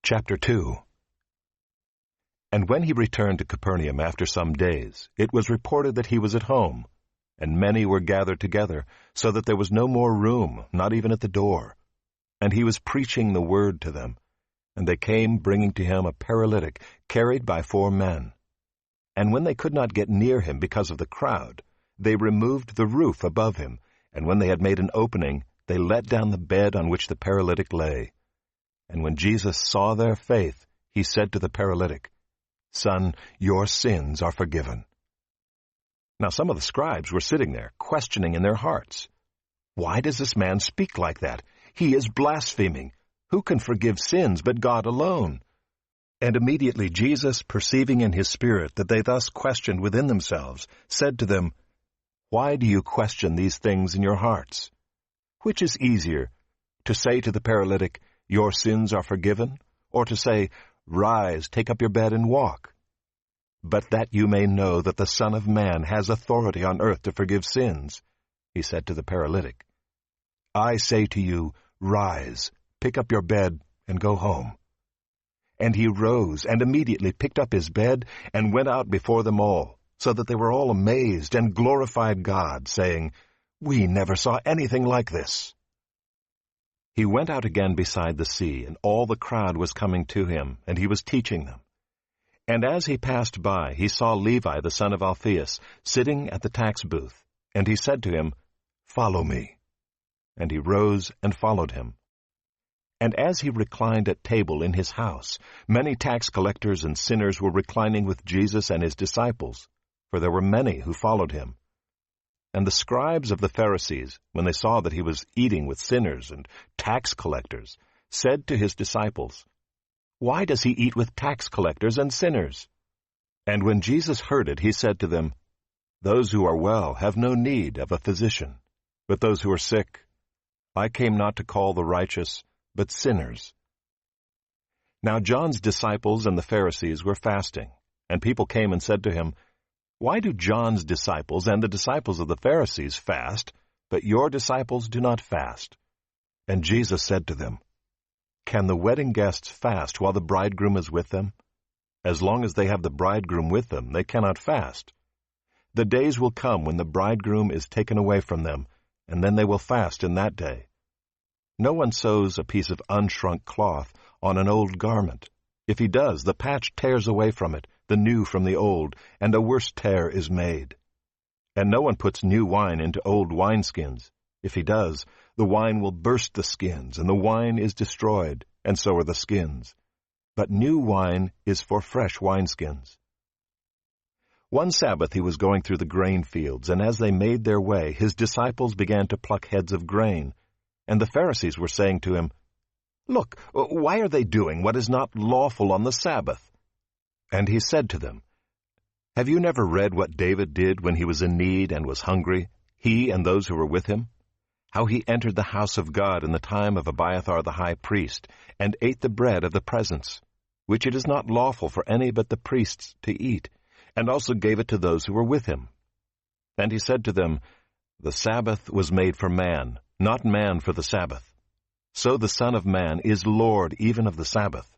Chapter 2. And when he returned to Capernaum after some days, it was reported that he was at home, and many were gathered together, so that there was no more room, not even at the door. And he was preaching the word to them. And they came, bringing to him a paralytic, carried by 4 men. And when they could not get near him because of the crowd, they removed the roof above him, and when they had made an opening, they let down the bed on which the paralytic lay. And when Jesus saw their faith, he said to the paralytic, "Son, your sins are forgiven." Now some of the scribes were sitting there, questioning in their hearts, "Why does this man speak like that? He is blaspheming. Who can forgive sins but God alone?" And immediately Jesus, perceiving in his spirit that they thus questioned within themselves, said to them, "Why do you question these things in your hearts? Which is easier, to say to the paralytic, 'Your sins are forgiven,' or to say, 'Rise, take up your bed and walk'? But that you may know that the Son of Man has authority on earth to forgive sins," he said to the paralytic, "I say to you, rise, pick up your bed, and go home." And he rose and immediately picked up his bed and went out before them all, so that they were all amazed and glorified God, saying, "We never saw anything like this." He went out again beside the sea, and all the crowd was coming to him, and he was teaching them. And as he passed by, he saw Levi the son of Alphaeus sitting at the tax booth, and he said to him, "Follow me." And he rose and followed him. And as he reclined at table in his house, many tax collectors and sinners were reclining with Jesus and his disciples, for there were many who followed him. And the scribes of the Pharisees, when they saw that he was eating with sinners and tax collectors, said to his disciples, "Why does he eat with tax collectors and sinners?" And when Jesus heard it, he said to them, "Those who are well have no need of a physician, but those who are sick. I came not to call the righteous, but sinners." Now John's disciples and the Pharisees were fasting, and people came and said to him, "Why do John's disciples and the disciples of the Pharisees fast, but your disciples do not fast?" And Jesus said to them, "Can the wedding guests fast while the bridegroom is with them? As long as they have the bridegroom with them, they cannot fast. The days will come when the bridegroom is taken away from them, and then they will fast in that day. No one sews a piece of unshrunk cloth on an old garment. If he does, the patch tears away from it, the new from the old, and a worse tear is made. And no one puts new wine into old wineskins. If he does, the wine will burst the skins, and the wine is destroyed, and so are the skins. But new wine is for fresh wineskins." One Sabbath he was going through the grain fields, and as they made their way, his disciples began to pluck heads of grain. And the Pharisees were saying to him, "Look, why are they doing what is not lawful on the Sabbath?" And he said to them, "Have you never read what David did when he was in need and was hungry, he and those who were with him? How he entered the house of God in the time of Abiathar the high priest, and ate the bread of the presence, which it is not lawful for any but the priests to eat, and also gave it to those who were with him. And he said to them, The Sabbath was made for man, not man for the Sabbath. So the Son of Man is Lord even of the Sabbath."